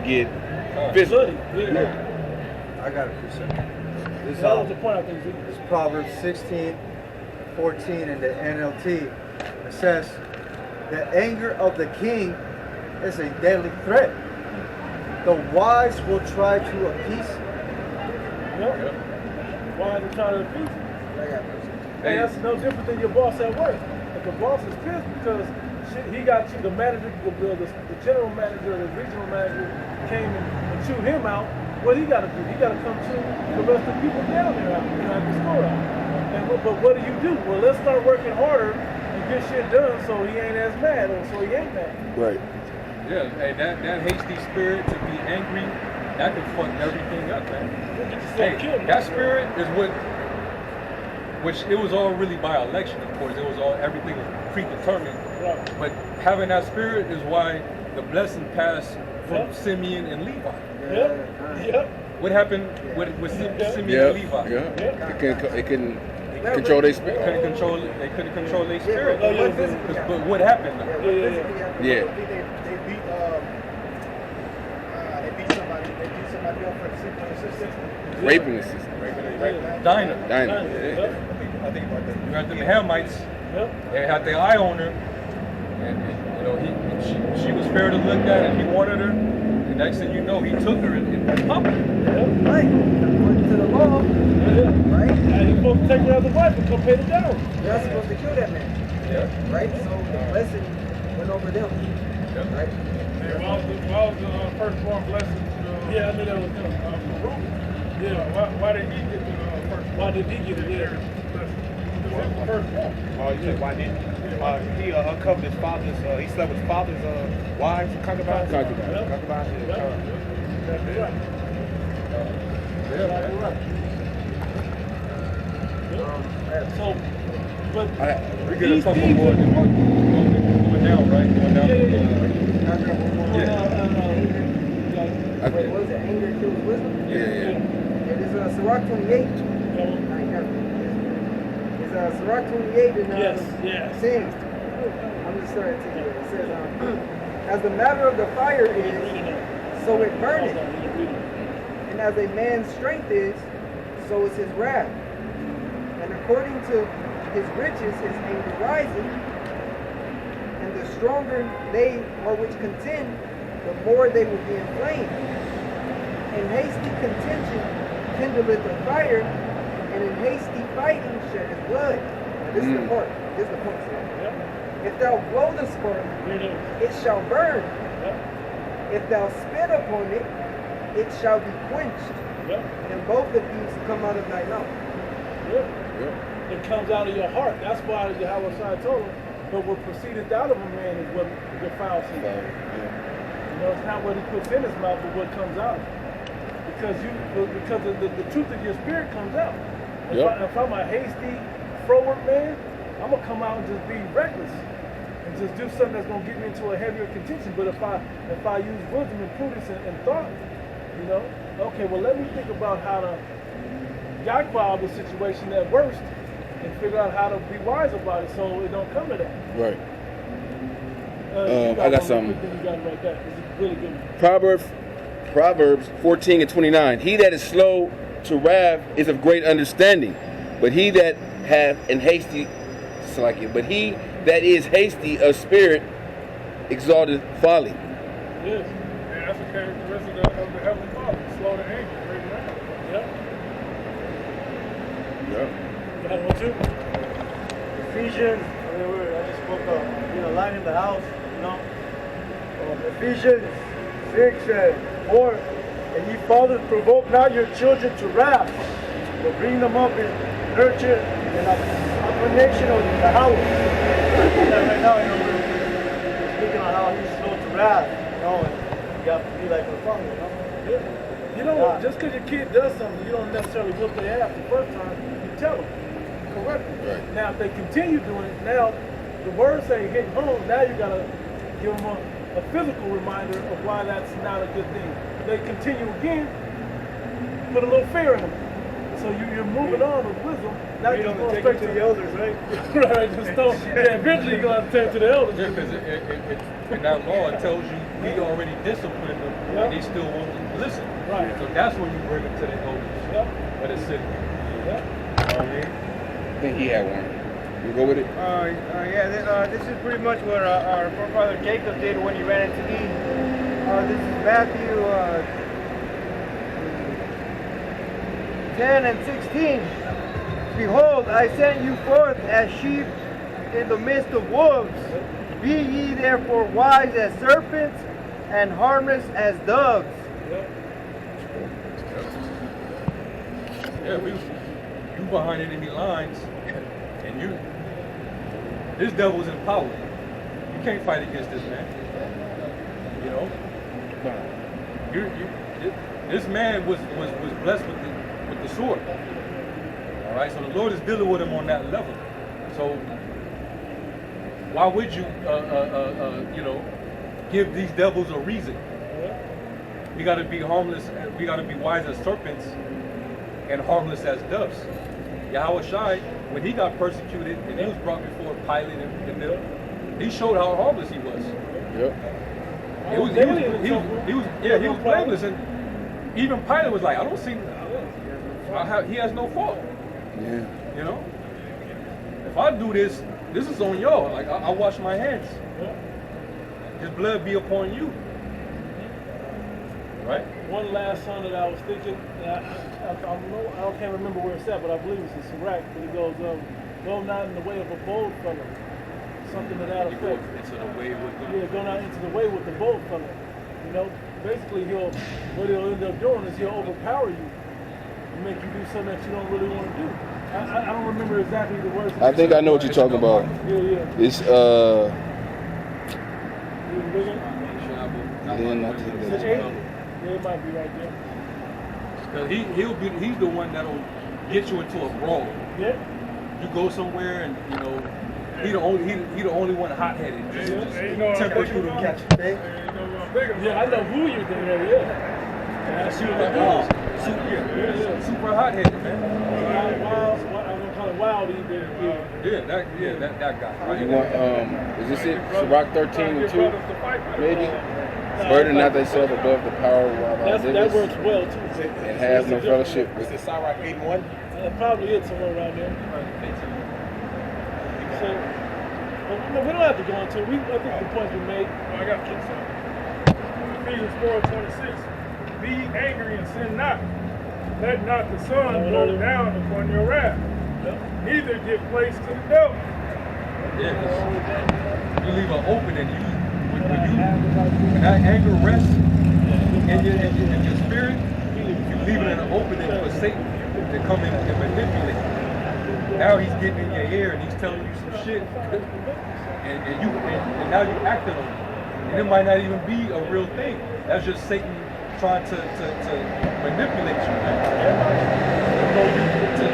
get physical. Yeah. I got it for a second. This is Proverbs 16:14 in the NLT. It says, the anger of the king is a deadly threat. The wise will try to appease. Yep. Wise will try to appease. Hey, that's no different than your boss at work. If the boss is pissed because he got you, the manager, the general manager, the regional manager came and chewed him out, what he got to do? He got to come chew the rest of the people down there out, at the store out. But what do? Well, let's start working harder and get shit done so he ain't as mad or so he ain't mad. Right. Yeah, hey, that hasty spirit to be angry, that can fuck everything up, man. Hey, that spirit is which it was all really by election, of course. It was all, everything was predetermined. Right. But having that spirit is why the blessing passed from Simeon and Levi. Yep. What happened with Simeon and Levi? Yeah. It couldn't control their spirit. They couldn't control their spirit. But what happened? Yeah. They beat somebody up for the sister. Raping the sister. Dinah. Yeah. I think about that. You had them Hamites. They had their eye on her, and she was fair to look at, and he wanted her. And next thing you know, he took her and pumped her. Right. According to the law. Right. And you're supposed to take her as a wife and come pay the dowry. You're not supposed to kill that man. Yeah. Right. So the blessing went over them. Yeah. Right. Why was the firstborn blessing? Yeah, I knew that was him. Yeah. Why did he get the first? Why did he get it there? Firstborn. Oh, you said why didn't he uncovered his father's? He slept with his father's wives, concubines. Concubines. Yeah. That's right. So, but we get a couple more. Going down, right? Going down. Wait, what was it? Anger kills wisdom? Yeah. It is Sirach 28. It's Sirach 28 in saying, I'm just starting to take it. It says, as the matter of the fire is, so it burneth. And as a man's strength is, so is his wrath. And according to his riches, his anger riseth. And the stronger they are which contend, the more they will be inflamed. And hasty contention kindleth a fire, and in hasty fighting sheddeth blood. Now this is the part. This is the point. If thou blow the spark, it shall burn. If thou spit upon it, it shall be quenched. And both of these come out of thy mouth. It comes out of your heart. That's why Yahweh Shai told him, but what proceedeth out of a man is what defiles him. It's not what he puts in his mouth, but what comes out. Because the truth of your spirit comes out. If I'm a hasty, froward man, I'm gonna come out and just be reckless and just do something that's gonna get me into a heavier contention. But if I use wisdom and prudence and thought, okay, well let me think about how to yakwa the situation at worst and figure out how to be wise about it so it don't come to that. Right. I got something. You got it right there. It's really good. Proverbs 14:29. He that is slow to wrath is of great understanding, but he that is hasty of spirit exalteth folly. Yes. And that's a characteristic of the Heavenly Father. Slow to anger, great wrath. You got one too? Ephesians, I just spoke of, light in the house, Ephesians 6:4, and ye fathers provoke not your children to wrath, but bring them up in nurture and approbation of the house. Right now, we're speaking on how he's slow to wrath, and you have to be like the father, just because your kid does something, you don't necessarily whoop their ass the first time, you tell them. Correctly. Right. Now, if they continue doing it, now the words say hit home. Now you gotta give them a physical reminder of why that's not a good thing. If they continue again, put a little fear in them. So you're moving on with wisdom. Now You you're don't going take straight it to the elders, right? right, just don't. Yeah, eventually you're going to take it to the elders. Yeah, because in that law it tells you he already disciplined them, and he still won't listen. Right. So that's when you bring them to the elders. Yep. But it's sitting. Yep. I think he had one. You go with it? This is pretty much what our forefather Jacob did when he ran into Eve. This is Matthew 10 and 16. Behold, I sent you forth as sheep in the midst of wolves. Be ye therefore wise as serpents and harmless as doves. Yeah, you behind enemy lines, and this devil's in power. You can't fight against this man. You know, this man was blessed with the sword. All right, so the Lord is dealing with him on that level. So why would you, give these devils a reason? We got to be harmless. We got to be wise as serpents and harmless as doves. Yahweh Shai, when he got persecuted and he was brought before Pilate and them, he showed how harmless he was. Yep. He was blameless, and even Pilate was like, I don't see, he has no fault. Yeah. You know, if I do this, this is on y'all. Like I wash my hands. His blood be upon you. Right. One last song that I was thinking, I can't remember where it's at, but I believe it's in Sirach. But it goes, go not in the way of a bold fellow. Something to that effect. Go into the way with them. Yeah, go not into the way with the bold fellow. You know, basically what he'll end up doing is he'll overpower you and make you do something that you don't really want to do. I don't remember exactly the words. I think I know what you're talking about. Yeah. It's Yeah, it might be right there. Because he's the one that'll get you into a brawl. Yeah. You go somewhere and he the only one hot-headed. Just temper you to catch you. Yeah, I know who you're thinking of, yeah. Super hot-headed, man. Wild, I'm gonna call it wild. That guy. Right? you want is this it? Sirach 13:2? Maybe? Burden not thyself above the power while thou That livest, works well too. and have no fellowship with Is it Sirach 8:1? Probably is somewhere around there. So, we don't have to go into it. I think the points were made. I got to get some. Ephesians 4:26. Be angry and sin not. Let not the sun go down upon your wrath. Neither give place to the devil. Yeah, you leave an opening. When that anger rests in your spirit, you leave it in an opening for Satan to come in and manipulate. Now he's getting in your ear and he's telling you some shit, and now you acting on it. And it might not even be a real thing. That's just Satan trying to manipulate you, man. To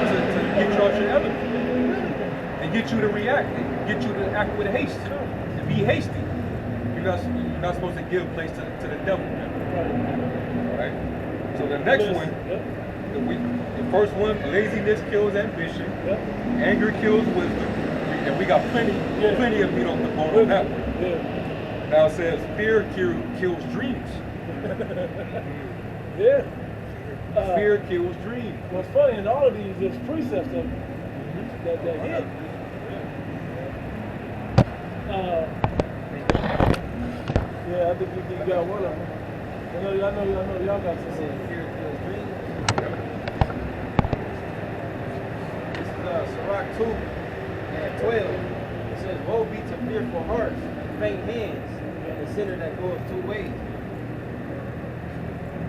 get you out your element and get you to react and get you to act with haste, to be hasty. You're not supposed to give place to the devil, man. Right? So the next one, the first one, laziness kills ambition, anger kills wisdom, and we got plenty of meat on the bone on that one. Now it says fear kills dreams. Fear kills dreams. What's funny in all of these is precepts that hit. Yeah, I think you got one of them. I know y'all got some. Fear kills dreams. This is Sirach 2:12. It says, woe be to fearful hearts, faint hands, and the sinner that goeth two ways.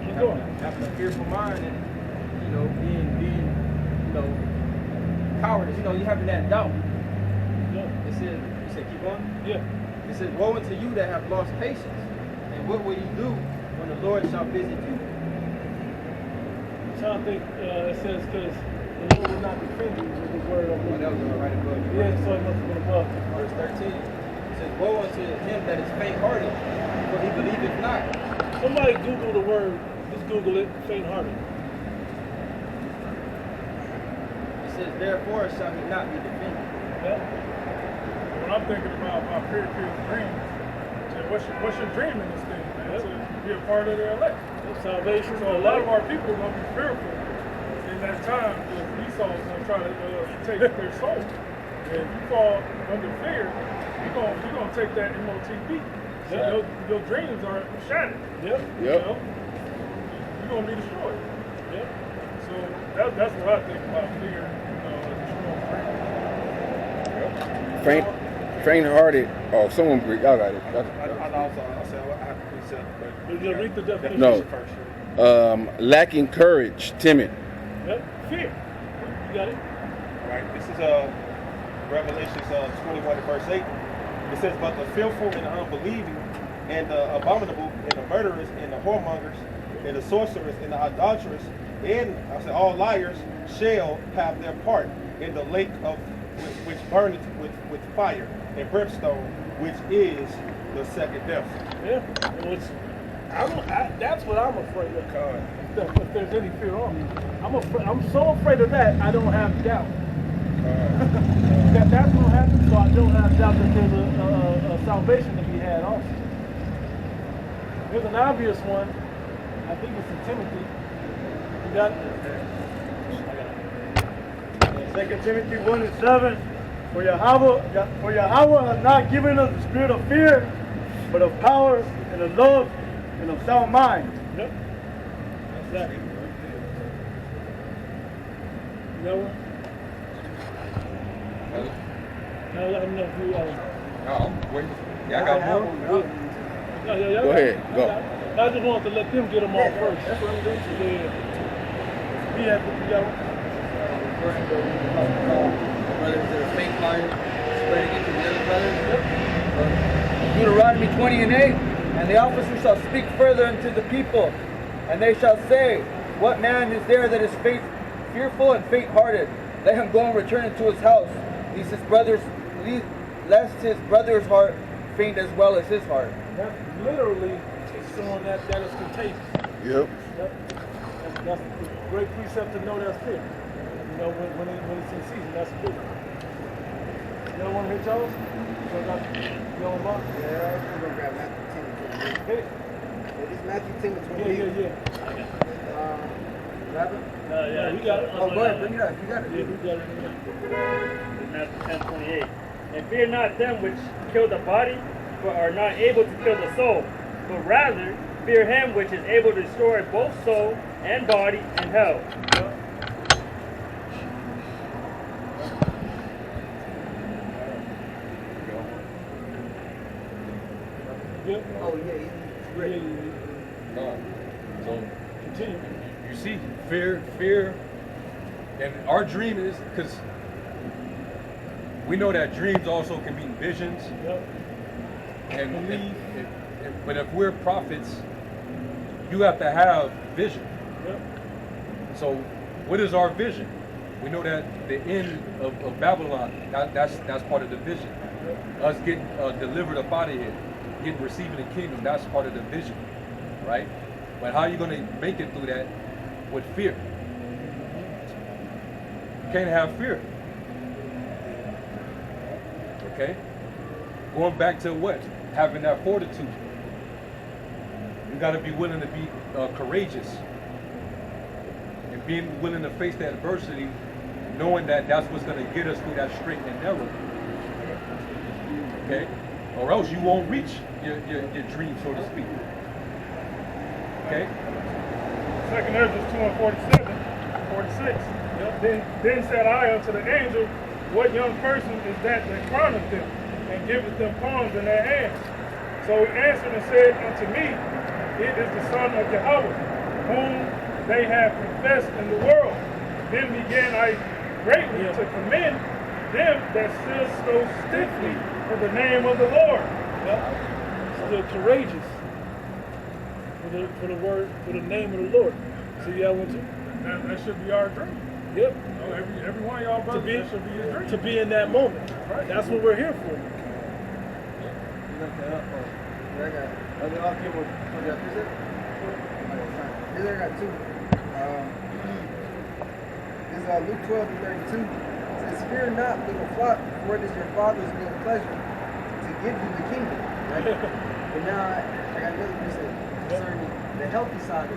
Keep going. Having a fearful mind and being cowardice. You having that doubt. Yeah. It says, you said keep on? Yeah. It says, woe unto you that have lost patience, and what will you do when the Lord shall visit you? I'm trying to think, it says, because the Lord will not defend you with his word of Oh, that was right above you. Yeah, so it must have been above. Verse 13. It says, woe unto him that is faint-hearted, for he believeth not. Somebody Google the word, just Google it, faint-hearted. says, therefore shall he not be defended. Yeah. When I'm thinking about my fear-filled dreams, what's your dream in this thing, man? To be a part of the elect. Salvation. So a lot of our people are going to be fearful in that time because Esau's going to try to take their soul. And if you fall under fear, you're going to take that MOTB. So your dreams are shattered. Yep. You know? You're going to be destroyed. Yep. So that's what I think about fear. Faint-hearted. Oh, someone, y'all got it. I said I have to precept, but Read the definition. No. first. Lacking courage, timid. Yep. Fear. You got it. All right, this is Revelations 21 and verse 8. It says, but the fearful and the unbelieving and the abominable and the murderers and the whoremongers and the sorcerers and the idolaters and I said all liars shall have their part in the lake of which burneth with fire and brimstone, which is the second death. Yeah. That's what I'm afraid of. If there's any fear on me, I'm so afraid of that. I don't have doubt. That's what happens, so I don't have doubt that there's a salvation to be had also. There's an obvious one. I think it's in Timothy. You got it? 2 Timothy 1 and 7. For Yahweh has not given us the spirit of fear, but of power and of love and of sound mind. Yep. Exactly. You got one? No, let me know if you wait. Yeah, I got more. Go ahead, go. I just wanted to let them get them off first. That's what I'm doing. Yeah. You got one? Brothers that are fake fire, spreading it to the other brothers. Deuteronomy 20 and 8. And the officer shall speak further unto the people, and they shall say, what man is there that is fearful and faint-hearted? Let him go and return into his house, lest his brother's heart faint as well as his heart. That's literally showing that is contagious. Yep. That's a great precept to know that's fear. You know, when it's in season, that's a good one. You don't want to hear Charles? You want to Mark? Yeah, I'm going to grab Matthew 10 and 28. Hey. It is Matthew 10 and 28. Yeah. Grab it? Yeah, we got it. Oh, go ahead, bring it up. You got it. Yeah, we got it. Matthew 10:28. And fear not them which kill the body, but are not able to kill the soul, but rather fear him which is able to destroy both soul and body in hell. Yeah. Oh, yeah, he's great. So Continue. you see, fear, and our dream is because we know that dreams also can be visions. Yep. But if we're prophets, you have to have vision. Yep. So what is our vision? We know that the end of Babylon, that's part of the vision. Us getting delivered up out of here, receiving the kingdom, that's part of the vision, right? But how are you going to make it through that with fear? You can't have fear. Okay? Going back to what? Having that fortitude. You got to be willing to be courageous and being willing to face that adversity, knowing that that's what's going to get us through that straight and narrow. Okay? Or else you won't reach your dream, so to speak. Okay? 2 Ezra 2:47-46. Then said I unto the angel, what young person is that crowneth them, and giveth them palms in their hands? So he answered and said unto me, it is the Son of Yahweh, whom they have confessed in the world. Then began I greatly to commend them that stood so stiffly for the name of the Lord. Stood courageous for the word, for the name of the Lord. See y'all want to? That should be our dream. Yep. Every one of y'all brothers, that should be your dream. To be in that moment. Right. That's what we're here for. You look that up. I got Here I got two. is Luke 12:32. It says, "Fear not, little flock, for it is your Father's good pleasure to give you the kingdom." Right? But now I got another piece concerning the healthy side of